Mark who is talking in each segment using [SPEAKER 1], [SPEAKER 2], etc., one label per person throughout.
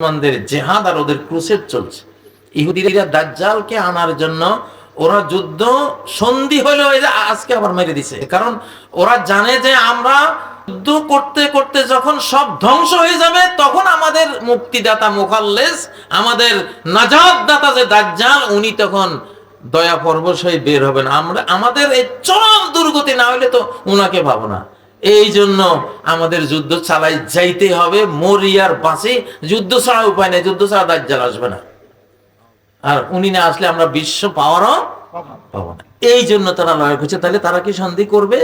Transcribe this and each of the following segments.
[SPEAKER 1] মুসলমানদের জিহাদ আর ওদের ক্রুসেড চলছে। ইহুদিরা দাজ্জালকে আনার জন্য ওরা যুদ্ধ সন্ধি হলো, আজকে আবার মেরে দিছে। কারণ ওরা জানে যে আমরা যুদ্ধ করতে করতে যখন সব ধ্বংস হয়ে যাবে, তখন আমাদের মুক্তিদাতা মুখাল্লেস, আমাদের নাজাত দাতা যে দাজ্জাল, উনি তখন দয়া পরবশ হয়ে বের হবেন। আমরা আমাদের এই চরম দুর্গতি না হইলে তো উনাকে পাবো না। এই জন্য আমাদের যুদ্ধ চালাই যাইতে হবে, মরিয়ার বাঁচি। যুদ্ধ ছাড়া উপায় নেই, যুদ্ধ ছাড়া দাজ্জাল আসবে না। আর উনি না আসলে আমরা বিশ্ব পাওয়ারও পাবো না। এই জন্য তারা লড়াই করছে। তাহলে তারা কি সন্ধি করবে?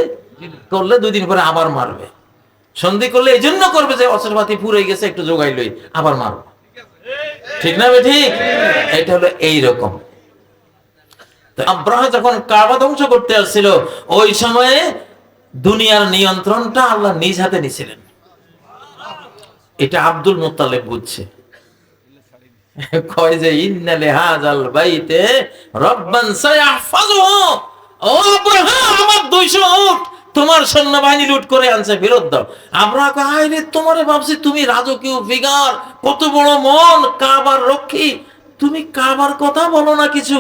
[SPEAKER 1] করলে 2 দিন পরে আবার মারবে। সন্ধি করলে এই জন্য করবে যে অস্ত্রপাতি পুড়ে গেছে, একটু জোগাই লই, আবার মারবো। ঠিক না ঠিক? এটা হলো এইরকম। আব্রাহা যখন কাবা ধ্বংস করতে আসছিল, ওই সময়ে দুনিয়ার নিয়ন্ত্রণটা আল্লাহ নিজ হাতে নিছিলেন। এটা আব্দুল মুত্তালিব বুঝছে। কয় যে ইন্না লিহাযাল বাইতে রাব্বান সায়াহফাযুহু, ও আব্রাহা, আমার 200 উট তোমার সৈন্যবাহিনী লুট করে আনছে, ফেরত দাও। আব্রাহা কয়, হায় রে, তোমারে ভাবছি তুমি রাজকীয় ফিগার, কত বড় মন, কাবার রক্ষী, তুমি কাবার কথা বলো না, কিছু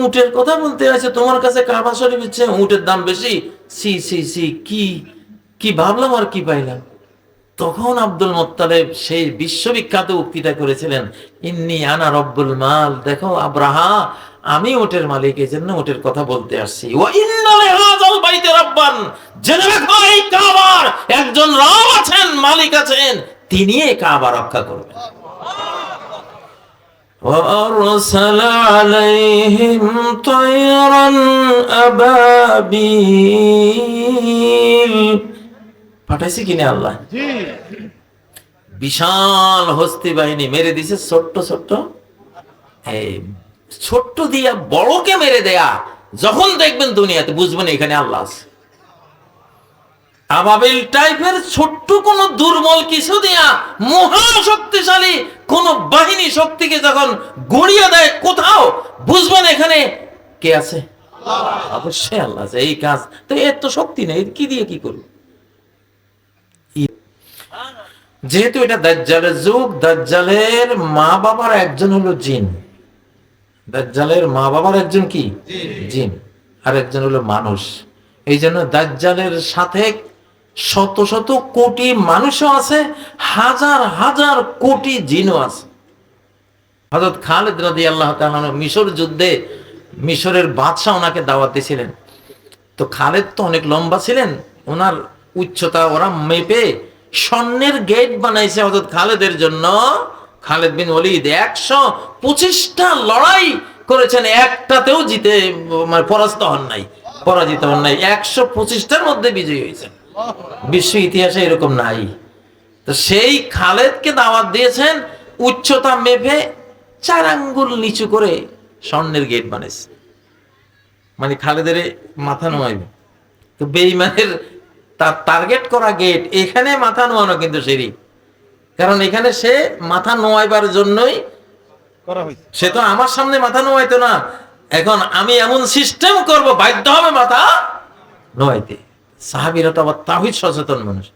[SPEAKER 1] উটের কথা বলতে আছে। তোমার কাছে কাবা শরীফ হচ্ছে, উটের দাম বেশি। সি সি সি, কি কি ভাবলাম আর কি পাইলাম। তখন আব্দুল মুত্তালিব সেই বিশ্ববিখ্যাত উক্তিটা করেছিলেন, ইন্নী আনা রব্বুল মাল। দেখো আব্রাহা, আমি ওটের মালিক, এই জন্য ওটের কথা বলতে আসছি। ওয়া ইন্না লিহাযাল বাইতি রাব্বান, জেনে রাখো এই কাবার একজন রব আছেন, মালিক আছেন, তিনি এই কাবা রক্ষা করবেন। وأرسل عليهم طيرا أبابيل, পাঠাইছে কিনা আল্লাহ? বিশাল হস্তি বাহিনী মেরে দিছে। ছোট্ট ছোট্ট, এই ছোট্ট দিয়া বড়কে মেরে দেয়া, যখন দেখবেন দুনিয়াতে বুঝবেন এখানে আল্লাহ আছে। আবাবিল টাইপের ছোট্ট কোন দুর্বল কিছু দিয়া মহা শক্তিশালী কোন বাহিনী শক্তিকে যখন গড়িয়ে দেয় কোথাও, বুঝবেন এখানে কে আছে? অবশ্যই আল্লাহ আছে। এই কাজ তো, এর তো শক্তি নেই, কি দিয়ে কি করবে? যেহেতু এটা দাজ্জালের যুগ, দাজ্জালের মা বাবার একজন হলো জিন। দাজ্জালের মা বাবার একজন কি? জিন, আর একজন হলো মানুষ। এই জন্য দাজ্জালের সাথে শত শত কোটি মানুষও আছে, হাজার হাজার কোটি জিনও আছে। হযরত খালিদ রাদিয়াল্লাহু তাআলা মিশর যুদ্ধে মিশরের বাদশা ওনাকে দাওয়াত দিয়েছিলেন। তো খালিদ তো অনেক লম্বা ছিলেন, ওনার উচ্চতা ওরা মেপে স্বর্ণের গেট বানাইছে হযরত খালিদের জন্য। খালিদ বিন ওলীদ 125টা লড়াই করেছেন, একটাতেও জিতে মানে পরাজিত হন নাই। 125টার মধ্যে বিজয়ী হয়েছেন। বিশ্ব ইতিহাসে এরকম নাই। তো সেই খালিদকে দাওয়াত দিয়েছেন, উচ্চতা মেপে 4 আঙ্গুল নিচু করে স্বর্ণের গেট বানাইছে, মানে খালিদের মাথা নোয়াইবে। তো বেঈমানের তার টার্গেট করা গেট, এখানে মাথা নোয়ানো কিন্তু সেরি, কারণ এখানে সে মাথা নোয়াইবার জন্যই করা হয়েছে। সে তো আমার সামনে মাথা নোয়াইতো না, এখন আমি এমন সিস্টেম করব বাধ্য হবে মাথা নোয়াইতে। সাহাবীরা তো আবার তাওহীদ সচেতন মানুষ,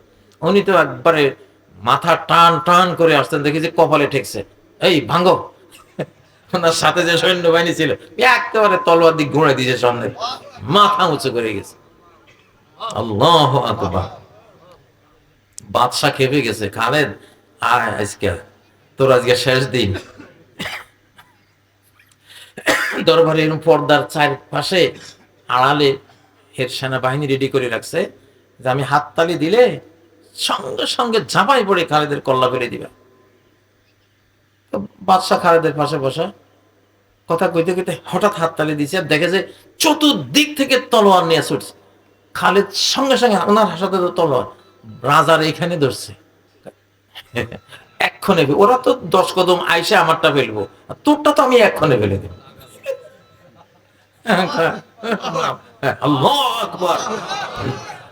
[SPEAKER 1] উনি তো একবারে মাথা টান টান করে আসতেন, দেখি যে কপালে ঠেকছে, এই ভাঙ্গো। ওনার সাথে যে সৈন্যবাহিনী ছিল একেবারে তলোয়ার দিক ঘুরে দিয়েছে, সামনে মাথা উঁচু করে গেছে। আল্লাহু আকবার। বাদশা খেপে গেছে, খালিদ আয়, আজকে তোর আজকে শেষ দিন। দরবারে এরকম পর্দার চারপাশে আড়ালে এর সেনাবাহিনী রেডি করে রাখছে, যে আমি হাততালি দিলে সঙ্গে সঙ্গে ঝাঁপাই পড়ে খালিদের কল্লা ফেলে দিবা। বাদশাহ খালিদের পাশে বসা, কথা কইতে কইতে হঠাৎ হাততালি দিছে, আর দেখে যে চতুর্দিক থেকে তলোয়ার নিয়ে ছুটছে। খালিদ সঙ্গে সঙ্গে ওনার হাসাতে তলোয়ার রাজার এখানে ধরছে, এক্ষণে ওরা তো 10 কদম আইসে আমারটা ফেলবো, তোরটা তো আমি এক্ষণে ফেলে দেব। আল্লাহু আকবার,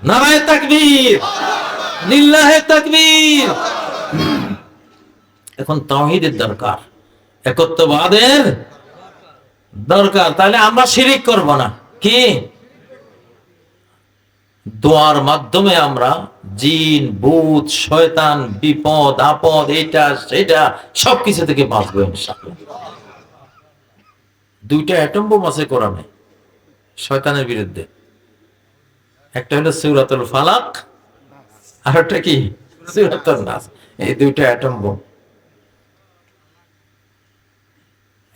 [SPEAKER 1] নারায়ে তাকবীর, লিল্লাহে তাকবীর। এখন তাওহীদের দরকার, একত্ববাদের দরকার। তাহলে আমরা শিরিক করব না। কি দোয়ার মাধ্যমে আমরা জিন, ভূত, শয়তান, বিপদ আপদ, এটা সেটা সবকিছু থেকে বাঁচবো ইনশাআল্লাহ। দুইটা অ্যাটম বোম আছে কোরআনে শয়তানের বিরুদ্ধে, একটা হলো সূরাতুল ফালাক, আর একটা কি সূরাতুন নাস। এই দুইটা অ্যাটম বোম।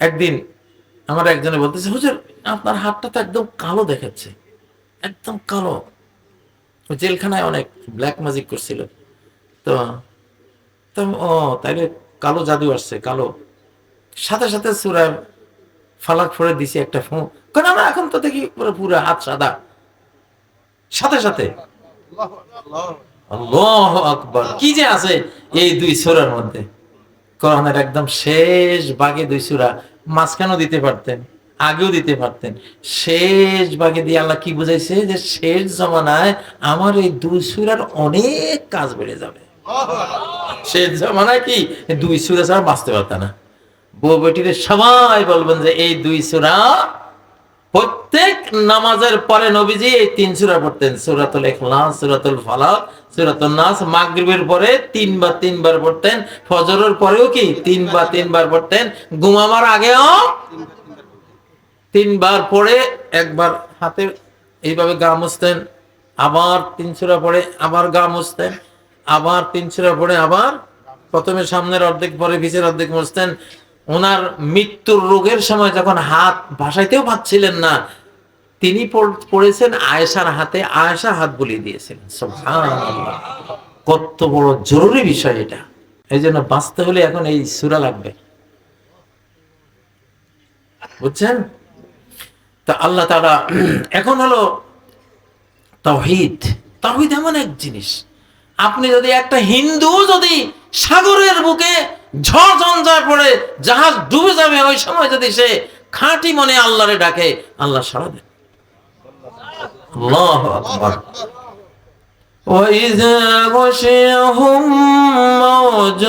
[SPEAKER 1] একদিন আমার একজনে বলতেছে, হুজুর আপনার হাতটা তো একদম কালো দেখাচ্ছে, একদম কালো। জেলখানায় অনেক ব্ল্যাক ম্যাজিক করছিল, তো তো ও তাইলে কালো জাদু আসছে, কালো। সাথে সাথে সূরা ফালাক পড়ে দিছি একটা ফোঁ, না না এখন তো দেখি পুরো পুরো হাত সাদা। সাথে সাথে আল্লাহু আকবার, কি যে আছে এই দুই সূরার মধ্যে। কোরআনের একদম শেষ ভাগে দুই সূরা, মাঝখানেও দিতে পারতেন, আগেও দিতে পারতেন। শেষ ভাগে দিয়ে আল্লাহ কি বুঝাইছে যে শেষ জমানায় আমার এই দুই সূরার অনেক কাজ বেড়ে যাবে। শেষ জমানায় কি দুই সূরা ছাড়া বাঁচতে পারত না। বউ বেটিরে সবাই বলবেন যে এই দুই সূরা, প্রত্যেক নামাজের পরে নবীজি এই তিন সূরা পড়তেন, সূরাতুল ইখলাস, সূরাতুল ফালাক, সূরাতুন নাস। মাগরিবের পরে তিনবার পড়তেন, ফজরের পরেও কি তিনবার পড়তেন, ঘুমাবার আগেও তিনবার পড়ে একবার হাতে এইভাবে গা মুছতেন, আবার তিন সূরা পড়ে আবার গা মুছতেন, আবার তিন সূরা পড়ে আবার প্রথমে সামনের অর্ধেক পরে পিছের অর্ধেক মুছতেন। ওনার মৃত্যুর রোগের সময় যখন হাত ভাসাইতেও পাচ্ছিলেন না, তিনি পড়েছেন আয়েশার হাতে, আয়েশা হাত বুলিয়ে দিয়েছিলেন। সুবহানাল্লাহ, কত বড় জরুরি বিষয় এটা। এই জন্য বাঁচতে হলে এখন এই সূরা লাগবে, বুঝছেন? তা আল্লাহ তাআলা এখন হলো তাওহীদ। তাওহীদ এমন এক জিনিস, আপনি যদি একটা হিন্দু যদি সাগরের বুকে ঝড় ঝঞ্ঝায় পড়ে জাহাজ ডুবে যাবে, ওই সময় যদি সে খাঁটি মনে আল্লাহরে ডাকে, আল্লাহ সাড়া দেন। আল্লাহু আকবার। وَإِذَا غَشِيَهُم مَّوْجٌ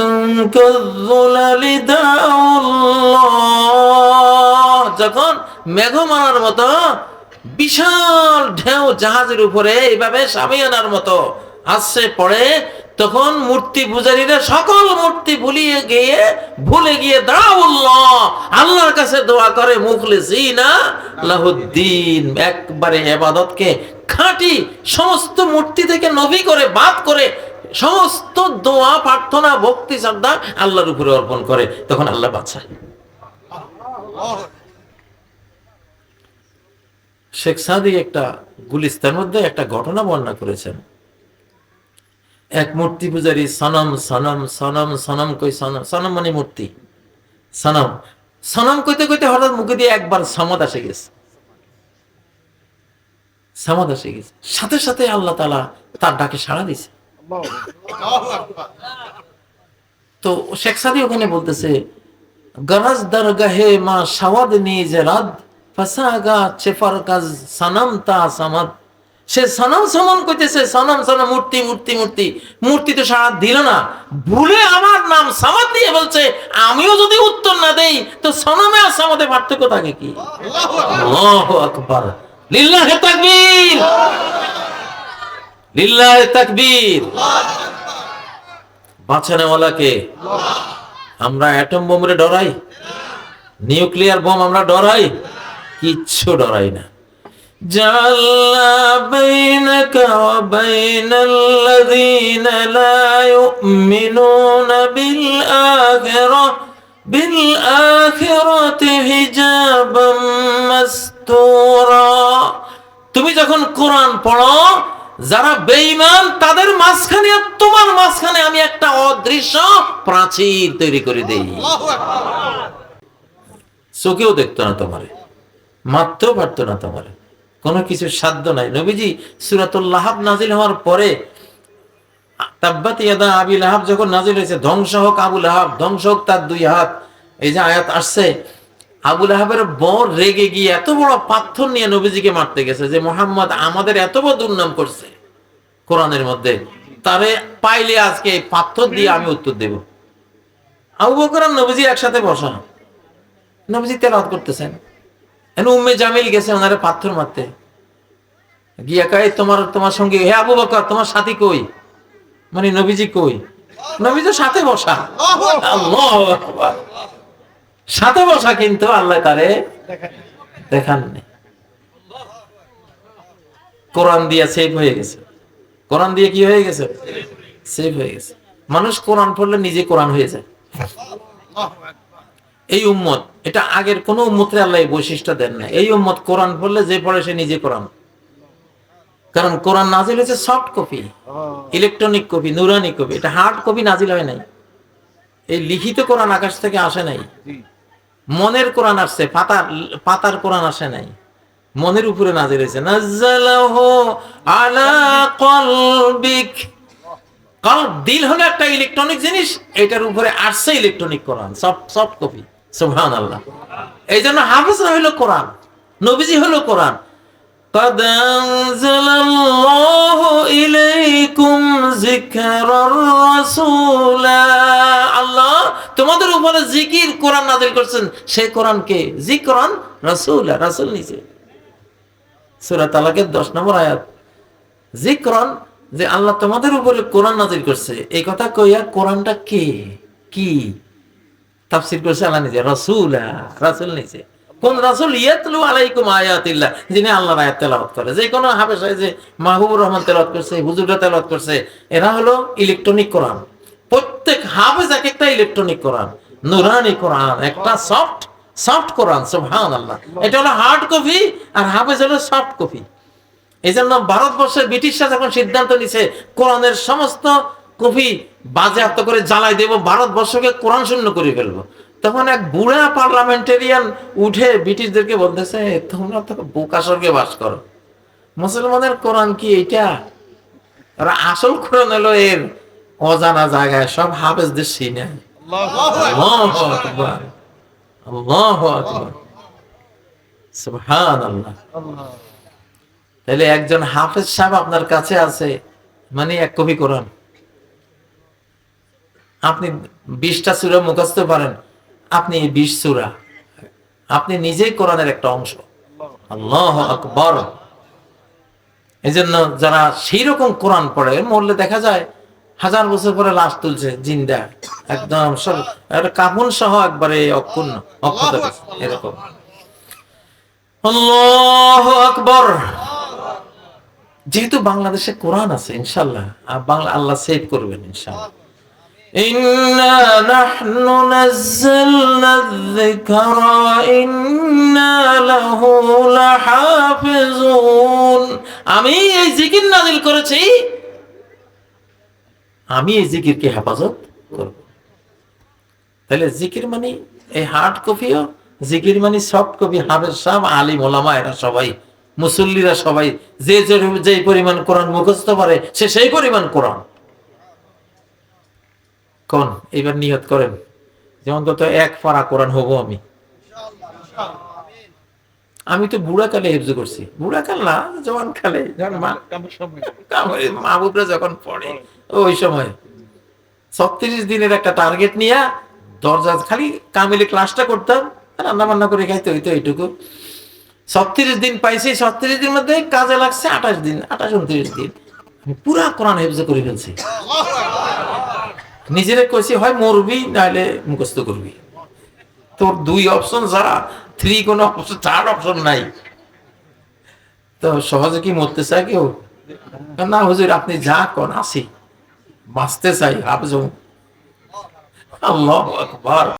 [SPEAKER 1] كَالظُّلَلِ دَعَوُا اللَّهَ, যখন মেঘমালার মতো বিশাল ঢেউ জাহাজের উপরে এইভাবে সামিয়ানার মতো আসছে পড়ে, তখন মূর্তি পূজারীরা সকল মূর্তি ভুলে গিয়ে দাউল্লাহ, আল্লাহর কাছে দোয়া করে, মুখলিসিনা লাহুদ্দিন, একবারে ইবাদতকে খাঁটি সমস্ত মূর্তি থেকে নবী করে বাদ করে সমস্ত দোয়া প্রার্থনা ভক্তি শ্রদ্ধা আল্লাহর উপরে অর্পণ করে, তখন আল্লাহ বাঁচায়। শেখ সাদি একটা গুলিস্তার মধ্যে একটা ঘটনা বর্ণনা করেছেন। এক মূর্তি পূজারী সনম সনম সনম সনম কই, সনম সনম মানে মূর্তি, সনম সনম কইতে কইতে হঠাৎ মুখে দিয়ে একবার সামাদ আসে গেছে, সামাদ আসে গেছে। সাথে সাথে আল্লাহ তাআলা তার ডাকে সাড়া দিছে। তো শেখ সাদি ওখানে বলতেছে, গরজ দরগাহে মা শাওয়াদ নিজরাদ ফাসাগা চেফার কাজ সনম তা সামাদ। সে সনম সমন কইতেছে, সনম সনম মূর্তি মূর্তি মূর্তি, মূর্তি তো সাড়া দিল না, ভুলে আমার নাম সামাদ দিয়ে বলছে। আমিও যদি উত্তর না দেই তো সনমে আর সামাদে পার্থক্য থাকে কি? আল্লাহু আকবার, লিল্লাহি তাকবীর, লিল্লাহি তাকবীর। বাঁচানেওয়ালাকে আমরা অ্যাটম বোমরে ডরাই, নিউক্লিয়ার বোম আমরা ডরাই? কিচ্ছু ডরাই না। জাআলনা বাইনাকা ওয়া বাইনাল্লাযীনা লা ইউমিনুনা বিল আখিরাতি হিজাবাম মাসতুরা। তুমি যখন কোরআন পড়ো, যারা বেঈমান তাদের মাঝখানে আর তোমার মাঝখানে আমি একটা অদৃশ্য প্রাচীর তৈরি করে দেই। চোখেও দেখতো না তোমারে, মারতেও পারতো না তোমারে, কোনো কিছুর সাধ্য নাই। নবীজি সূরাতুল লাহাব নাজিল হওয়ার পরে, তাব্বাত ইয়াদা আবি লাহাব যখন নাজিল হয়েছে, ধ্বংস হোক আবু লাহাব, ধ্বংস হোক তার দুই হাত, এই যে আয়াত আসছে, আবু লাহাবের বর রেগে গিয়ে এত বড় পাথর নিয়ে নবীজিকে মারতে গেছে যে মুহাম্মদ আমাদের এত বড় দুর্নাম করছে কোরআনের মধ্যে, তারে পাইলে আজকে এই পাথর দিয়ে আমি উত্তর দেব। আবু বকর আর নবীজি একসাথে বসা, নবীজি তেলাওয়াত করতেছেন, উম্মে জামিল গেছে ওনারে পাথর মারতে, গিয়া কয় তোমার সঙ্গে, হে আবু বকর তোমার সাথী কই, মানে নবীজি কই? নবী তো সাথে বসা। আল্লাহু আকবার। সাথে বসা, কিন্তু আল্লাহ তারে দেখাননি। কোরআন দিয়ে সেভ হয়ে গেছে। কোরআন দিয়ে কি হয়ে গেছে? সেভ হয়ে গেছে। মানুষ কোরআন পড়লে নিজে কোরআন হয়ে যায়। এই উম্মত, এটা আগের কোন উম্মতের আল্লাহ এই বৈশিষ্ট্য দেন না। এই উম্মত কোরআন পড়লে যে পড়ে সে নিজে কোরআন। কারণ কোরআন নাজিল হয়েছে সফট কপি, ইলেকট্রনিক কপি, নুরানি কপি। এটা হার্ড কপি নাজিল হয় নাই। এই লিখিত কোরআন আকাশ থেকে আসে নাই। মনের কোরআন আসছে, পাতার কোরআন আসে নাই। মনের উপরে নাজিল হয়েছে। নাযালাহু আলা কলবিক। কলব, দিল হলো একটা ইলেকট্রনিক জিনিস, এটার উপরে আসছে ইলেকট্রনিক কোরআন, সফট কপি। সুবহানাল্লাহ। এই জন্য হাফেজরা হলো কোরআন, নবীজি হলো কোরআন। قد أنزل الله إليكم ذكرا رسولا। আল্লাহ তোমাদের উপরে জিকির কোরআন নাযিল করেছেন। সেই কোরআনকে যিকরান রাসূলা, রাসূল নিচে সূরা তালাকের 10 নম্বর আয়াত। যিকরান, যে আল্লাহ তোমাদের উপরে কোরআন নাযিল করছে, এই কথা কইয়া কোরআনটা কে কি তাফসীর করেছে আল্লাহ নিজে। রাসূলা, রাসূল নিচে। কোন রাসূল? ইয়াতলু আলাইকুম আয়াতিল্লাহ, যিনি আল্লাহর আয়াত তেলাওয়াত করে। যে কোনো হাফেজ হয়, যে মাহবুবুর রহমান তেলাওয়াত করছে, হুজুররা তেলাওয়াত করছে, এরা হলো ইলেকট্রনিক কোরআন। প্রত্যেক হাফেজ এক একটা ইলেকট্রনিক কোরআন, নুরানি কোরআন, একটা সফট কোরআন। সুবহানাল্লাহ। এটা হলো হার্ড কপি, আর হাফেজ হলো সফট কপি। এই জন্য ভারতবর্ষের ব্রিটিশরা যখন সিদ্ধান্ত নিছে কোরআনের সমস্ত কপি বাজেয়াপ্ত করে জ্বালাই দেব, ভারতবর্ষকে কোরআন শূন্য করে ফেলবো, তখন এক বুড়া পার্লামেন্টেরিয়ান উঠে ব্রিটিশদেরকে বলতেছে, তোমরা তো বোকা স্বর্গে বাস করো, মুসলমানের কোরআন কি এইটা? আর আসল কোরআন হলো এর অজানা জায়গায় সব হাফেজদের সিনে। আল্লাহু আকবার, আল্লাহু আকবার, সুবহানাল্লাহ। তাহলে একজন হাফেজ সাহেব আপনার কাছে আছে, মানে এক কপি কোরআন। আপনি 20টা সূরা মুখস্থ পারেন, আপনি 20 সূরা, আপনি নিজেই কোরআনের একটা অংশ। আল্লাহু আকবার। এই জন্য যারা সেই রকম কোরআন পড়ে, মরলে দেখা যায় 1000 বছর পরে লাশ তুলছে জিন্দা, একদম সব কাফন সহ একবারে অক্ষুণ্ণ, অক্ষত এরকম। আল্লাহু আকবার। যেহেতু বাংলাদেশে কোরআন আছে, ইনশাআল্লাহ বাংলা আল্লাহ সেভ করবেন ইনশাআল্লাহ। ইন্না নাহনু নাযালনা যিকরা ওয়া ইন্না লাহু লাহাফিজুন। আমি এই জিকির নাযিল করেছি, আমি এই জিকিরকে হেফাজত করব। তাহলে জিকির মানে এই হার্ড কপিও, জিকির মানে সফট কপি। হাফেজ সাহেব, আলিম ওলামা, এরা সবাই, মুসল্লিরা সবাই যে পরিমাণ কোরআন মুখস্থ পারে, সে সেই পরিমাণ কোরআন। কোন এবার নিয়ত করেন যে অন্তত 1 পারা কোরআন হব আমি। আমি তো বুড়া কালে হেফজ করছি, বুড়া কাল না, জওয়ান কালে, মাহবুবরা যখন পড়ে ওই সময় 36 দিনের একটা টার্গেট নিয়ে দরজা খালি কামিলে ক্লাসটা করতাম, রান্না বান্না করে খাইতে হইতো এইটুকু। 36 দিন পাইছি, 36 দিনের মধ্যে কাজে লাগছে 28 দিন, 28-29 দিন আমি পুরা কোরআন হেফজ করে ফেলছি। নিজেরে কইছি, হয় মরবি নাহলে মুখস্থ করবি, তোর 2 অপশন ছাড়া 3 কোনো অপশন, 3rd অপশন নাই। তো সহজে কি মরতে চায় কেউ? না হুজুর আপনি যা কোন আসি, বাঁচতে চাই, হাফেজ। আল্লাহু আকবার।